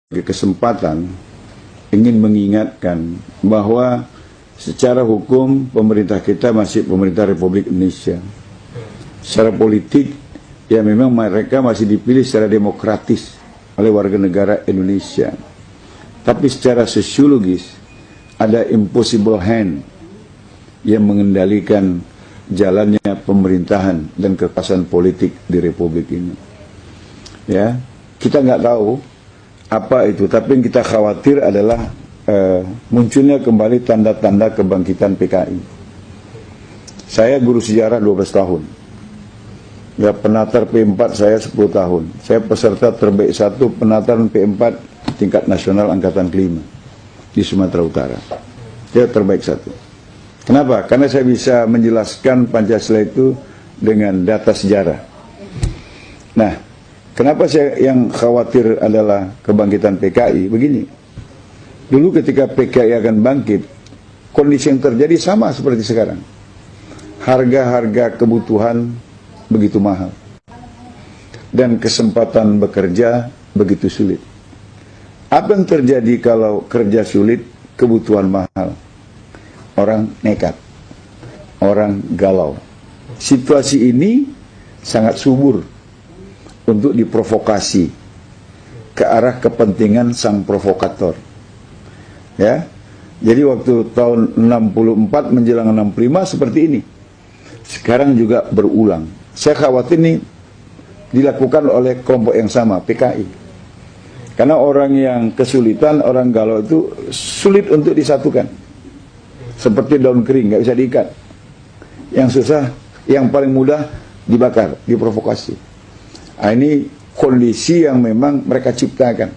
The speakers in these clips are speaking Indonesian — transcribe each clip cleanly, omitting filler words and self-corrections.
kesempatan ingin mengingatkan bahwa secara hukum pemerintah kita masih pemerintah Republik Indonesia. Secara politik, ya memang mereka masih dipilih secara demokratis oleh warga negara Indonesia. Tapi secara sosiologis ada impossible hand yang mengendalikan jalannya pemerintahan dan kekuasaan politik di Republik ini. Ya, kita nggak tahu apa itu, tapi yang kita khawatir adalah munculnya kembali tanda-tanda kebangkitan PKI. Saya guru sejarah 12 tahun. Ya, penatar P4 saya 10 tahun. Saya peserta terbaik 1 penataran P4 tingkat nasional angkatan kelima di Sumatera Utara. Saya terbaik 1. Kenapa? Karena saya bisa menjelaskan Pancasila itu dengan data sejarah. Nah, kenapa saya yang khawatir adalah kebangkitan PKI? Begini, dulu ketika PKI akan bangkit, kondisi yang terjadi sama seperti sekarang. Harga-harga kebutuhan begitu mahal. Dan kesempatan bekerja begitu sulit. Apa yang terjadi kalau kerja sulit, kebutuhan mahal? Orang nekat, orang galau. Situasi ini sangat subur untuk diprovokasi ke arah kepentingan sang provokator. Ya, jadi waktu tahun 64 menjelang 65 seperti ini. Sekarang juga berulang. Saya khawatir ini dilakukan oleh kelompok yang sama, PKI. Karena orang yang kesulitan, orang galau itu sulit untuk disatukan. Seperti daun kering, nggak bisa diikat. Yang susah, yang paling mudah dibakar, diprovokasi. Nah, ini kondisi yang memang mereka ciptakan.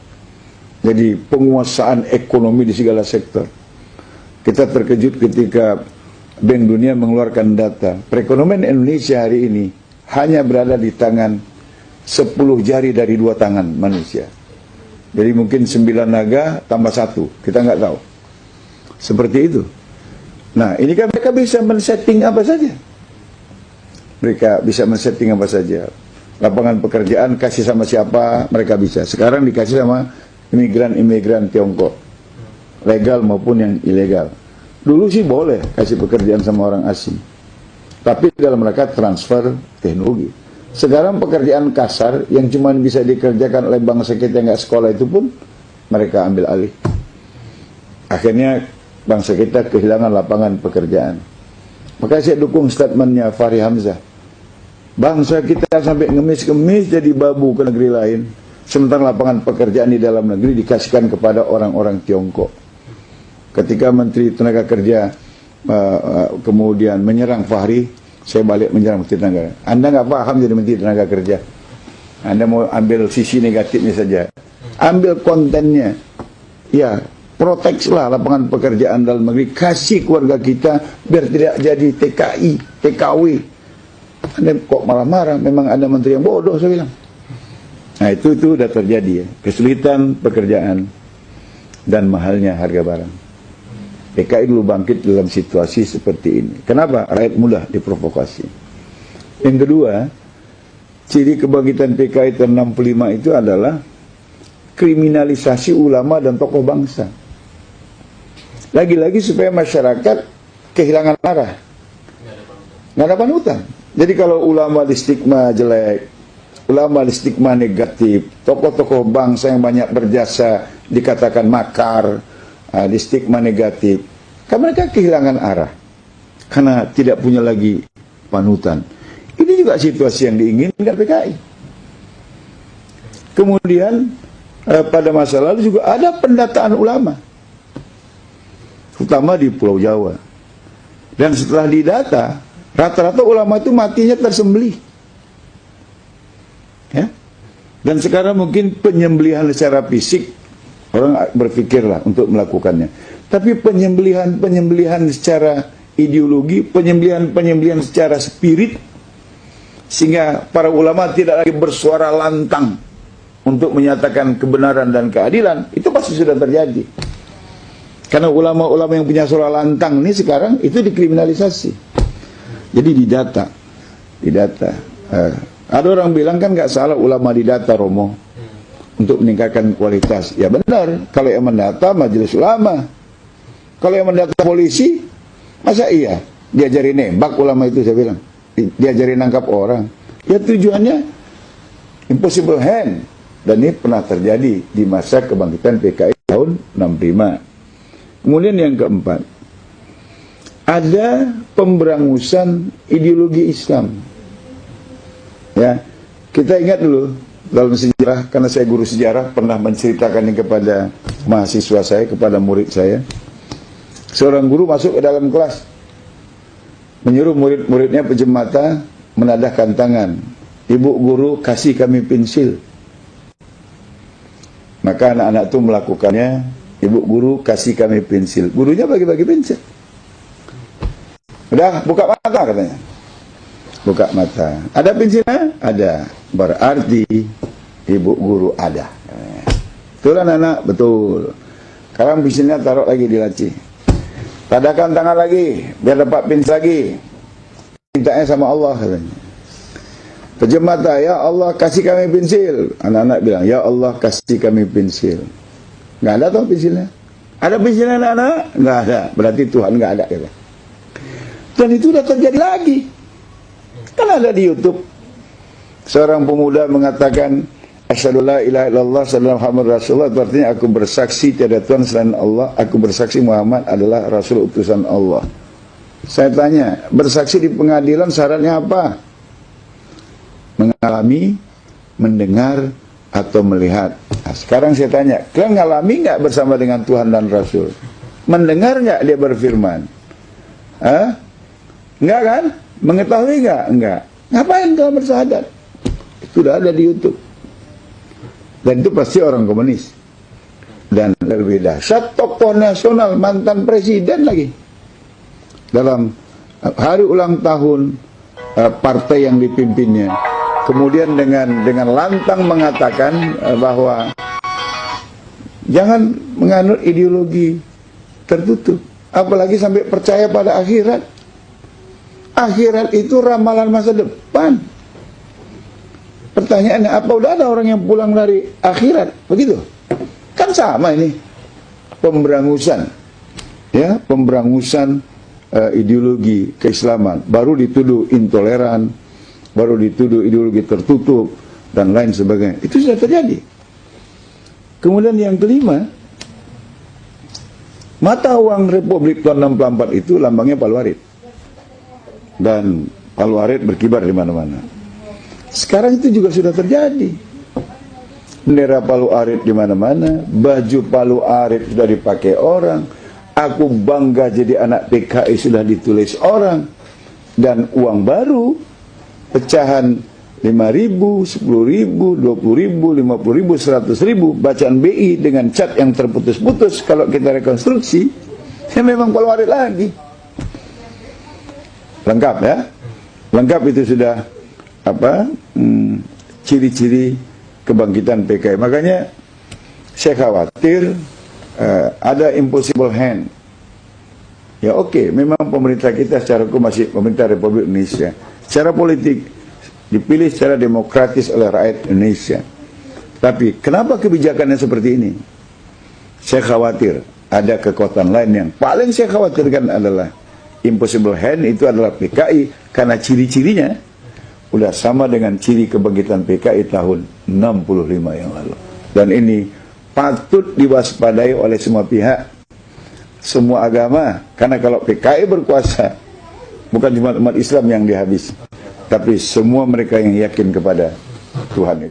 Jadi penguasaan ekonomi di segala sektor. Kita terkejut ketika Bank Dunia mengeluarkan data. Perekonomian Indonesia hari ini hanya berada di tangan 10 jari dari 2 tangan manusia. Jadi mungkin 9 naga tambah 1, kita nggak tahu. Seperti itu. Nah, ini kan mereka bisa men-setting apa saja. Mereka bisa men-setting apa saja. Lapangan pekerjaan kasih sama siapa, mereka bisa. Sekarang dikasih sama imigran-imigran Tiongkok. Legal maupun yang ilegal. Dulu sih boleh kasih pekerjaan sama orang asing. Tapi dalam rangka transfer teknologi. Sekarang pekerjaan kasar yang cuma bisa dikerjakan oleh bangsa kita yang nggak sekolah itu pun mereka ambil alih. Akhirnya bangsa kita kehilangan lapangan pekerjaan. Maka saya dukung statementnya Fahri Hamzah. Bangsa kita sampai ngemis-ngemis jadi babu ke negeri lain, sementara lapangan pekerjaan di dalam negeri dikasihkan kepada orang-orang Tiongkok. Ketika Menteri Tenaga Kerja kemudian menyerang Fahri, saya balik menyerang Menteri Tenaga. Anda nggak paham jadi Menteri Tenaga Kerja. Anda mau ambil sisi negatifnya saja. Ambil kontennya. Ya, proteksilah lapangan pekerjaan dalam negeri, kasih keluarga kita biar tidak jadi TKI, TKW. Anda kok malah marah? Memang ada menteri yang bodoh, saya bilang. Nah, itu sudah terjadi ya, kesulitan pekerjaan dan mahalnya harga barang. PKI dulu bangkit dalam situasi seperti ini. Kenapa? Rakyat mudah diprovokasi. Yang kedua, ciri kebangkitan PKI tahun 65 itu adalah kriminalisasi ulama dan tokoh bangsa. Lagi-lagi supaya masyarakat kehilangan arah, nggak ada panutan. Jadi kalau ulama di stigma jelek, ulama di stigma negatif, tokoh-tokoh bangsa yang banyak berjasa dikatakan makar, di stigma negatif, kan mereka kehilangan arah karena tidak punya lagi panutan. Ini juga situasi yang diinginkan PKI. Kemudian pada masa lalu juga ada pendataan ulama, terutama di Pulau Jawa. Dan setelah didata, rata-rata ulama itu matinya tersembelih. Ya? Dan sekarang mungkin penyembelihan secara fisik, orang berpikirlah untuk melakukannya. Tapi penyembelihan secara ideologi, penyembelihan secara spirit, sehingga para ulama tidak lagi bersuara lantang untuk menyatakan kebenaran dan keadilan, itu pasti sudah terjadi. Karena ulama-ulama yang punya suara lantang ini sekarang itu dikriminalisasi. Jadi didata. Ada orang bilang kan nggak salah ulama didata, Romo. untuk meningkatkan kualitas. Ya benar, kalau yang mendata majelis ulama. Kalau yang mendata polisi, masa iya diajarin nembak ulama itu, saya bilang. Diajarin nangkap orang. Ya tujuannya impossible hand. Dan ini pernah terjadi di masa kebangkitan PKI tahun 65. Kemudian yang keempat, ada pemberangusan ideologi Islam. Ya, kita ingat dulu dalam sejarah, karena saya guru sejarah, pernah menceritakan ini kepada mahasiswa saya, kepada murid saya. Seorang guru masuk ke dalam kelas, menyuruh murid-muridnya pejam mata, menadahkan tangan. Ibu guru, kasih kami pensil. Maka anak-anak itu melakukannya. Ibu guru, kasih kami pensil. Gurunya bagi-bagi pensil. Udah, buka mata katanya. Buka mata. Ada pensilnya? Ada. Berarti ibu guru ada. Betul anak-anak? Betul. Sekarang pensilnya taruh lagi di laci. Tadahkan tangan lagi, biar dapat pensil lagi. Mintanya sama Allah katanya. Pejam mata, ya Allah kasih kami pensil. Anak-anak bilang, ya Allah kasih kami pensil. Nggak ada toh pensilnya? Ada pensilnya anak-anak? Nggak ada. Berarti Tuhan nggak ada. Kata. Dan itu sudah terjadi lagi. Kan ada di YouTube. Seorang pemuda mengatakan, asyhadu la ilaha illallah sallallahu Muhammad Rasulullah. Itu artinya aku bersaksi tiada Tuhan selain Allah. Aku bersaksi Muhammad adalah Rasul utusan Allah. Saya tanya, bersaksi di pengadilan syaratnya apa? Mengalami, mendengar, atau melihat. Nah, sekarang saya tanya, kalian ngalami nggak bersama dengan Tuhan dan Rasul? Mendengar nggak dia berfirman? Enggak kan? Mengetahui nggak? Enggak. Ngapain kau bersahadat? Itu sudah ada di YouTube. Dan itu pasti orang komunis. Dan lebih dahsyat, tokoh nasional, mantan presiden lagi. Dalam hari ulang tahun partai yang dipimpinnya. Kemudian dengan lantang mengatakan bahwa jangan menganut ideologi tertutup. Apalagi sampai percaya pada akhirat. Akhirat itu ramalan masa depan. Pertanyaannya, apa udah ada orang yang pulang dari akhirat? Begitu? Kan sama ini. Pemberangusan. Ya, pemberangusan ideologi keislaman. Baru dituduh intoleran, baru dituduh ideologi tertutup, dan lain sebagainya. Itu sudah terjadi. Kemudian yang kelima, mata uang Republik tahun 64 itu lambangnya Palu Arit. Dan Palu Arit berkibar di mana-mana. Sekarang itu juga sudah terjadi. Bendera Palu Arit di mana-mana, baju Palu Arit sudah dipakai orang. Aku bangga jadi anak PKI sudah ditulis orang. Dan uang baru, pecahan 5.000, 10.000, 20.000, 50.000, 100.000, bacaan BI dengan cat yang terputus-putus. Kalau kita rekonstruksi, ya memang Palu Arit lagi. Lengkap ya? Lengkap itu sudah ciri-ciri kebangkitan PKI. Makanya saya khawatir ada impossible hand. Ya oke, memang pemerintah kita secara hukum masih pemerintah Republik Indonesia. Secara politik dipilih secara demokratis oleh rakyat Indonesia. Tapi kenapa kebijakannya seperti ini? Saya khawatir ada kekuatan lain yang paling saya khawatirkan adalah impossible hand. Itu adalah PKI, karena ciri-cirinya udah sama dengan ciri kebangkitan PKI tahun 65 yang lalu. Dan ini patut diwaspadai oleh semua pihak, semua agama. Karena kalau PKI berkuasa, bukan cuma umat Islam yang dihabis, tapi semua mereka yang yakin kepada Tuhan itu.